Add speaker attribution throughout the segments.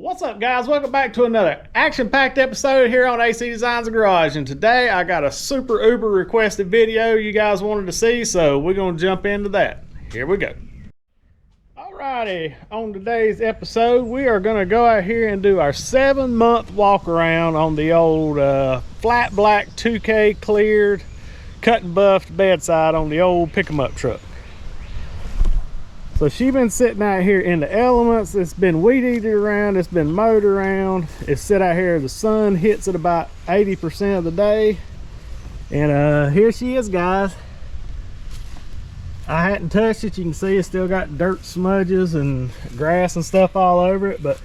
Speaker 1: What's up, guys? Welcome back to another action-packed episode here on AC Designs Garage. And today I got a super uber requested video you guys wanted to see, so we're going to jump into that. Here we go. Alrighty, on today's episode we are going to go out here and do our 7-month walk around on the old flat black 2K cleared cut and buffed bedside on the old pick 'em up truck. So she's been sitting out here in the elements. It's been weed eated around, it's been mowed around, it's sit out here. The sun hits it about 80% of the day, and here she is, guys. I hadn't touched it. You can see it's still got dirt smudges and grass and stuff all over it, but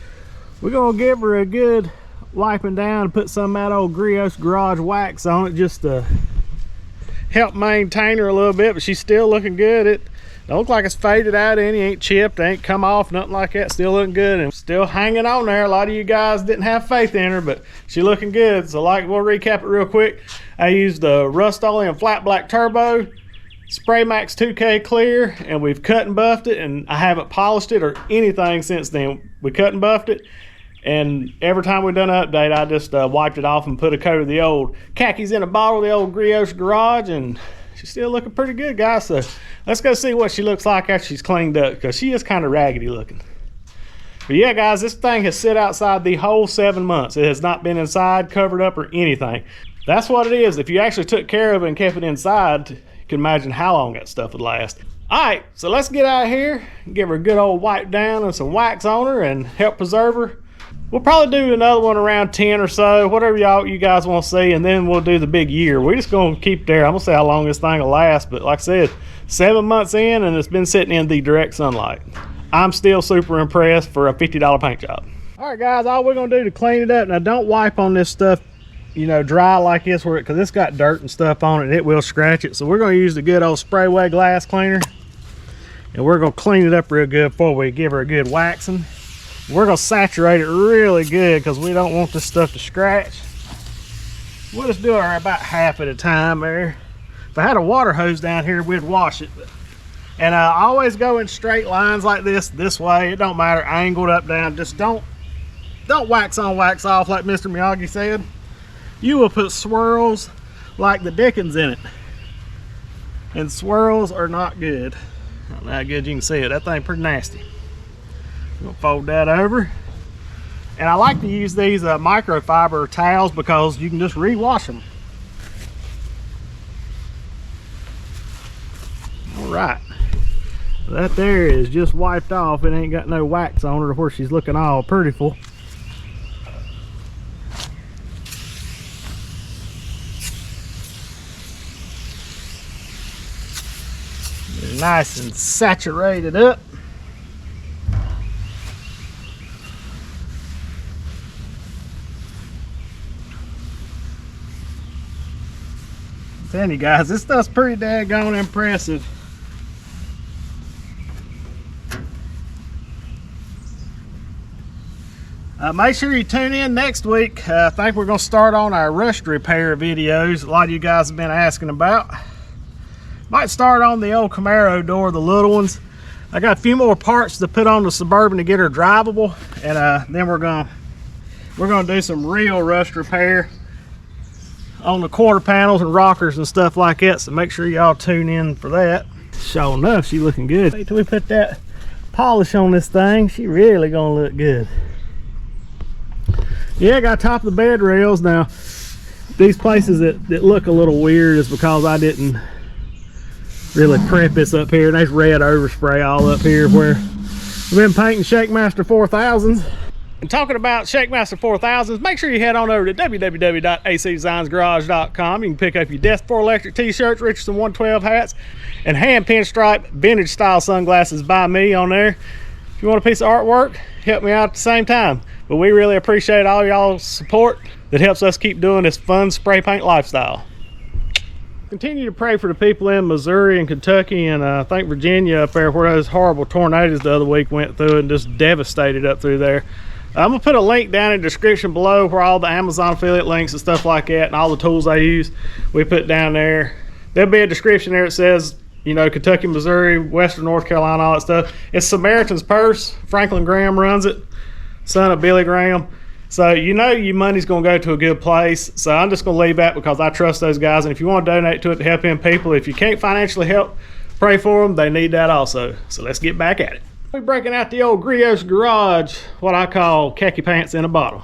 Speaker 1: we're gonna give her a good wiping down and put some of that old Griot's Garage wax on it just to help maintain her a little bit. But she's still looking good. It don't look like it's faded out any, ain't chipped, ain't come off, nothing like that. Still looking good and still hanging on there. A lot of you guys didn't have faith in her, but she looking good. So we'll recap it real quick. I used the Rust-Oleum flat black turbo, Spray Max 2K clear, and we've cut and buffed it, and I haven't polished it or anything since then. We cut and buffed it, and every time we've done an update, I just wiped it off and put a coat of the old khakis in a bottle, the old Griot's Garage, and she's still looking pretty good, guys. So let's go see what she looks like after she's cleaned up, because she is kind of raggedy looking. But yeah, guys, this thing has sit outside the whole 7 months. It has not been inside, covered up, or anything. That's what it is. If you actually took care of it and kept it inside, you can imagine how long that stuff would last. All right, so let's get out here, give her a good old wipe down and some wax on her and help preserve her. We'll probably do another one around 10 or so, whatever you guys want to see, and then we'll do the big year. We're just going to keep there. I'm going to say how long this thing will last, but like I said, 7 months in, and it's been sitting in the direct sunlight. I'm still super impressed for a $50 paint job. All right, guys, all we're going to do to clean it up, now don't wipe on this stuff, you know, dry like this, because it's got dirt and stuff on it, and it will scratch it. So we're going to use the good old spray away glass cleaner, and we're going to clean it up real good before we give her a good waxing. We're going to saturate it really good because we don't want this stuff to scratch. We'll just do it about half at a time there. If I had a water hose down here, we'd wash it. And I always go in straight lines like this way. It don't matter, angled up, down. Just don't wax on, wax off like Mr. Miyagi said. You will put swirls like the Dickens in it. And swirls are not good. I don't know how good you can see it. That thing pretty nasty. We'll fold that over, and I like to use these microfiber towels because you can just rewash them. All right, that there is just wiped off. It ain't got no wax on her where she's looking all prettiful. Nice and saturated up. Telling you guys, this stuff's pretty daggone impressive. Make sure you tune in next week. I think we're going to start on our rust repair videos a lot of you guys have been asking about. Might start on the old Camaro door, the little ones. I got a few more parts to put on the Suburban to get her drivable, and then we're gonna do some real rust repair on the quarter panels and rockers and stuff like that, so make sure y'all tune in for that. Sure enough, she looking good. Wait till we put that polish on this thing, she really gonna look good. Yeah, I got top of the bed rails. Now these places that look a little weird is because I didn't really prep this up here. Nice red overspray all up here where we've been painting Shakemaster 4000s. And talking about Shakemaster 4000s, make sure you head on over to www.acdesignsgarage.com. You can pick up your Death for Electric t-shirts, Richardson 112 hats, and hand pinstripe vintage style sunglasses by me on there. If you want a piece of artwork, help me out at the same time. But we really appreciate all y'all's support that helps us keep doing this fun spray paint lifestyle. Continue to pray for the people in Missouri and Kentucky and I think Virginia up there where those horrible tornadoes the other week went through and just devastated up through there. I'm gonna put a link down in the description below where all the Amazon affiliate links and stuff like that and all the tools I use we put down there. There'll be a description there that says, you know, Kentucky, Missouri, Western North Carolina, all that stuff. It's Samaritan's Purse. Franklin Graham runs it. son of Billy Graham. So you know your money's going to go to a good place. So I'm just going to leave that because I trust those guys. And if you want to donate to it to help in people, if you can't financially help, pray for them. They need that also. So let's get back at it. We're breaking out the old Griot's Garage, what I call khaki pants in a bottle.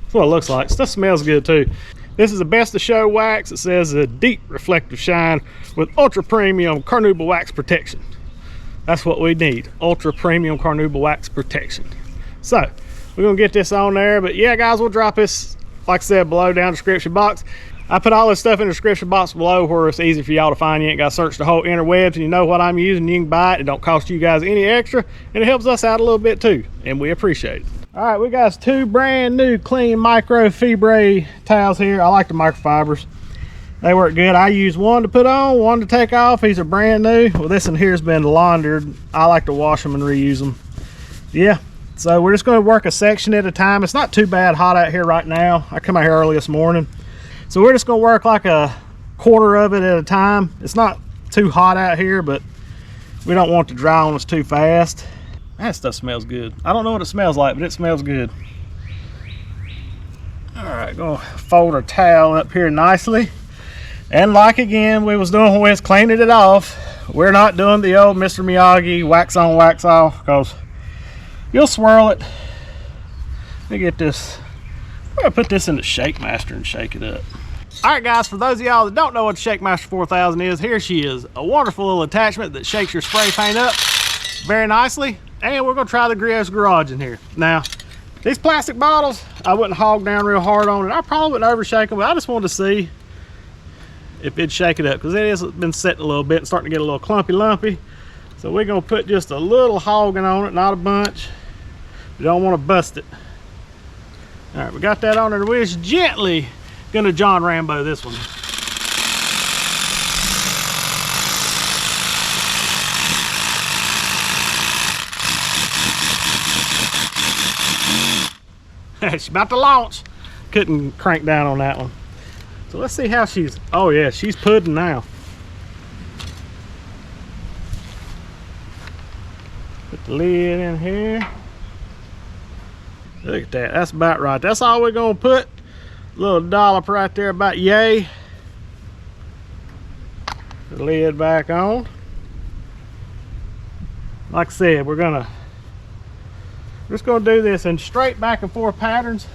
Speaker 1: That's what it looks like. Stuff smells good too. This is the Best of Show wax. It says a deep reflective shine with ultra premium carnauba wax protection. That's what we need, ultra premium carnauba wax protection. So we're gonna get this on there, but yeah guys, we'll drop this, like I said, below down the description box. I put all this stuff in the description box below where it's easy for y'all to find. You ain't got to search the whole interwebs, and you know what I'm using. You can buy it. It don't cost you guys any extra, and it helps us out a little bit too, and we appreciate it. All right, we got 2 brand new clean microfibre towels here. I like the microfibers. They work good. I use one to put on, one to take off. These are brand new. Well, this one here has been laundered. I like to wash them and reuse them. Yeah, so we're just going to work a section at a time. It's not too bad hot out here right now. I come out here early this morning. So we're just going to work like a quarter of it at a time. It's not too hot out here, but we don't want it to dry on us too fast. That stuff smells good. I don't know what it smells like, but it smells good. All right, gonna fold our towel up here nicely. And like again, we was doing when we was cleaning it off, we're not doing the old Mr. Miyagi wax on, wax off, because you'll swirl it. Let me get this. We're gonna put this in the Shake Master and shake it up. All right guys, for those of y'all that don't know what the Shake Master 4000 is, here she is. A wonderful little attachment that shakes your spray paint up very nicely. And we're gonna try the Griot's Garage in here. Now, these plastic bottles, I wouldn't hog down real hard on it. I probably wouldn't overshake them, but I just wanted to see if it'd shake it up, because it has been setting a little bit and starting to get a little clumpy lumpy. So we're gonna put just a little hogging on it, not a bunch. We don't want to bust it. All right, we got that on there. We're just gently gonna John Rambo this one. She's about to launch. Couldn't crank down on that one. So let's see how she's, oh yeah, she's pudding now. Put the lid in here. Look at that, that's about right. That's all we're gonna put. A little dollop right there, about yay. The lid back on. Like I said, we're just gonna do this in straight back and forth patterns.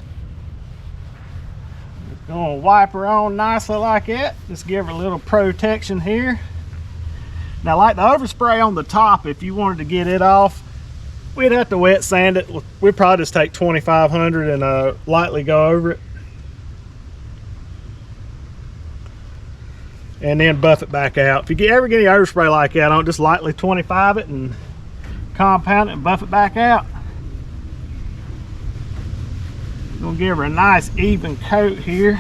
Speaker 1: Just gonna wipe her on nicely like that. Just give her a little protection here. Now, like the overspray on the top, if you wanted to get it off, we'd have to wet sand it. We'd probably just take 2500 and lightly go over it. And then buff it back out. If you ever get any overspray like that, don't just lightly 25 it and compound it and buff it back out. Gonna give her a nice even coat here.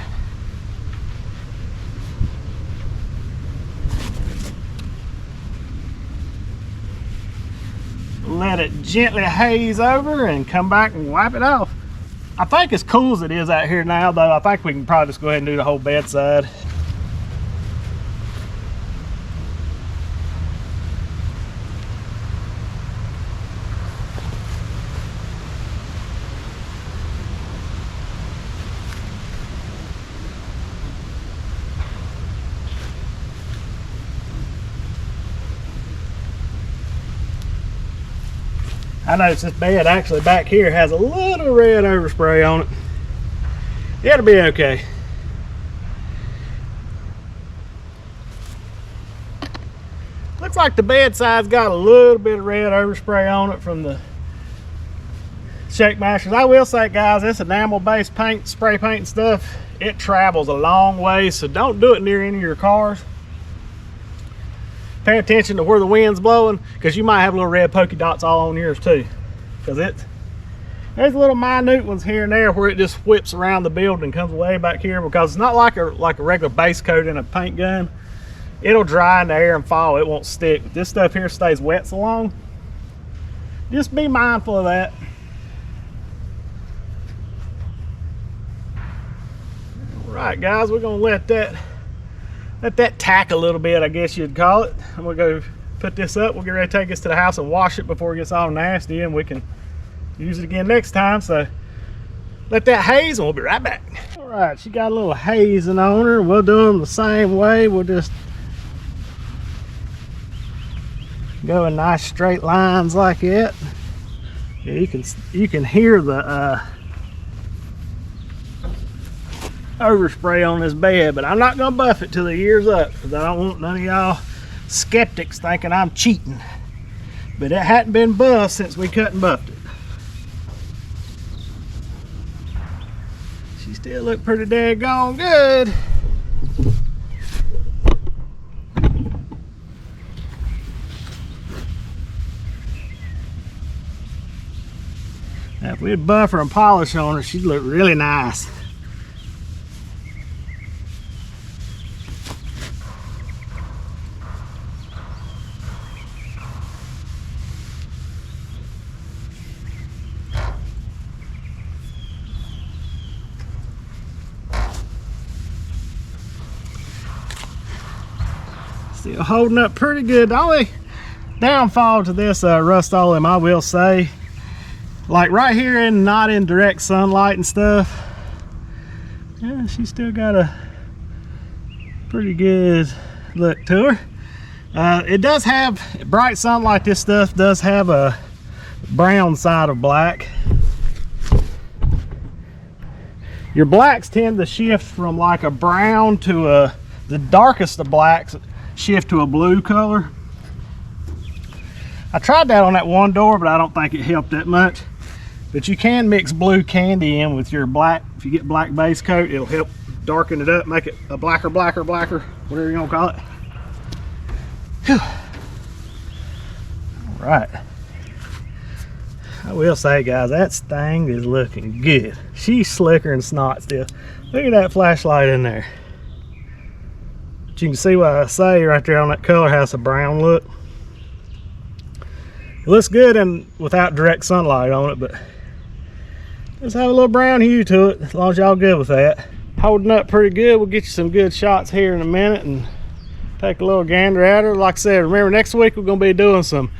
Speaker 1: Let it gently haze over and come back and wipe it off. I think as cool as it is out here now, though, I think we can probably just go ahead and do the whole bedside. I noticed this bed actually back here has a little red overspray on it. It'll be okay. Looks like the bedside's got a little bit of red overspray on it from the Shake Masters. I will say, guys, this enamel based paint, spray paint and stuff, it travels a long way, so don't do it near any of your cars. Pay attention to where the wind's blowing, because you might have little red polka dots all on yours too. Because there's little minute ones here and there where it just whips around the building and comes way back here, because it's not like a regular base coat in a paint gun. It'll dry in the air and fall, it won't stick. But this stuff here stays wet so long. Just be mindful of that. All right, guys, we're gonna let that tack a little bit, I guess you'd call it. I'm gonna go put this up. We'll get ready to take this to the house and wash it before it gets all nasty, and we can use it again next time. So let that haze and we'll be right back. All right, she got a little hazing on her. We'll do them the same way. We'll just go in nice straight lines like that. Yeah, you can hear the overspray on this bed, but I'm not gonna buff it till the year's up because I don't want none of y'all skeptics thinking I'm cheating. But it hadn't been buffed since we cut and buffed it. She still look pretty daggone good. Now, if we'd buffer and polish on her, she'd look really nice. Still holding up pretty good. The only downfall to this Rust-Oleum, I will say, like right here and not in direct sunlight and stuff, yeah, she's still got a pretty good look to her. It does have bright sunlight. This stuff does have a brown side of black. Your blacks tend to shift from like a brown to the darkest of blacks shift to a blue color. I tried that on that one door, but I don't think it helped that much. But you can mix blue candy in with your black. If you get black base coat, it'll help darken it up, make it a blacker, whatever you're gonna call it. Whew. All right. I will say, guys, that thing is looking good. She's slicker than snot still. Look at that flashlight in there. But you can see what I say right there on that color has a brown look. It looks good and without direct sunlight on it, but just have a little brown hue to it, as long as y'all good with that. Holding up pretty good. We'll get you some good shots here in a minute and take a little gander at her. Like I said, remember next week we're gonna be doing some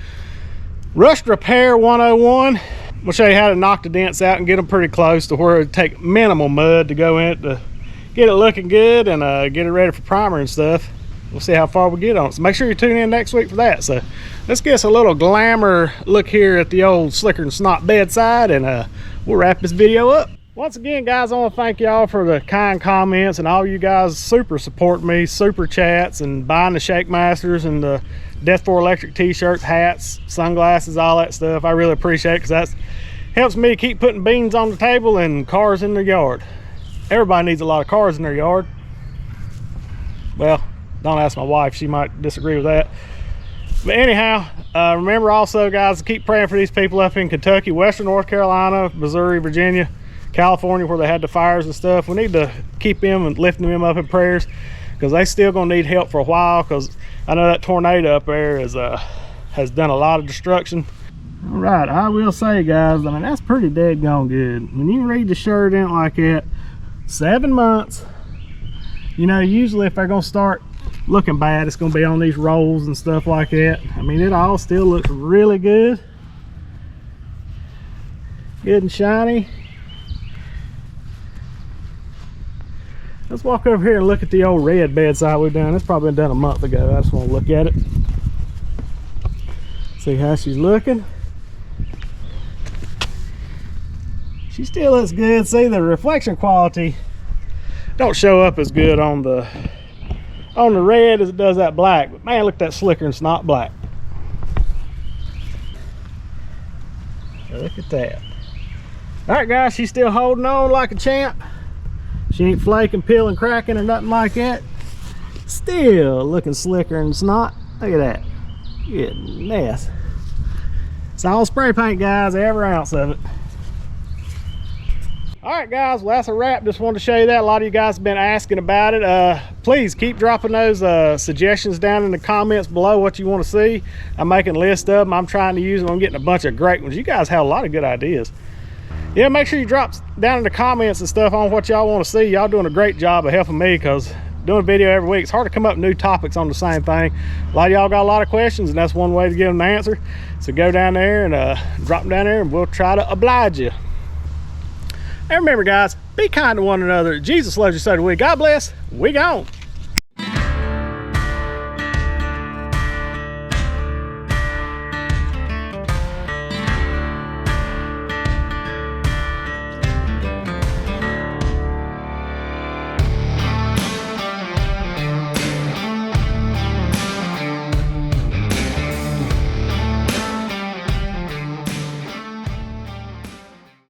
Speaker 1: rust repair 101. We'll show you how to knock the dents out and get them pretty close to where it'd take minimal mud to go in it to get it looking good and get it ready for primer and stuff. We'll see how far we get on it. So make sure you tune in next week for that. So let's get us a little glamour look here at the old slicker and snot bedside, and we'll wrap this video up. Once again, guys, I want to thank y'all for the kind comments and all you guys super support me, super chats, and buying the Shake Masters and the Death for Electric t-shirts, hats, sunglasses, all that stuff. I really appreciate it because that helps me keep putting beans on the table and cars in their yard. Everybody needs a lot of cars in their yard. Well, don't ask my wife, she might disagree with that. But anyhow, remember also, guys, to keep praying for these people up in Kentucky, Western North Carolina, Missouri, Virginia, California, where they had the fires and stuff. We need to keep them and lifting them up in prayers because they still gonna need help for a while, because I know that tornado up there has done a lot of destruction. All right, I will say, guys, I mean, that's pretty dead gone good. When you read the shirt in like that, 7 months, you know, usually if they're gonna start looking bad, it's gonna be on these rolls and stuff like that. I mean, it all still looks really good. Good and shiny. Let's walk over here and look at the old red bedside we've done. It's probably been done a month ago. I just want to look at it. See how she's looking. She still looks good. See, the reflection quality don't show up as good on the red as it does that black. But man, look at that slicker and snot black. Look at that. All right, guys, she's still holding on like a champ. She ain't flaking, peeling, cracking, or nothing like that. Still looking slicker and snot. Look at that. Goodness. It's all spray paint, guys, every ounce of it. All right, guys, well, that's a wrap. Just wanted to show you that. A lot of you guys have been asking about it. Please keep dropping those suggestions down in the comments below, what you want to see. I'm making a list of them. I'm trying to use them. I'm getting a bunch of great ones. You guys have a lot of good ideas. Yeah, make sure you drop down in the comments and stuff on what y'all want to see. Y'all doing a great job of helping me, because doing a video every week, it's hard to come up with new topics on the same thing. A lot of y'all got a lot of questions, and that's one way to give them an answer. So go down there and drop them down there, and we'll try to oblige you. And remember, guys, be kind to one another. Jesus loves you, so do we. God bless. We gone.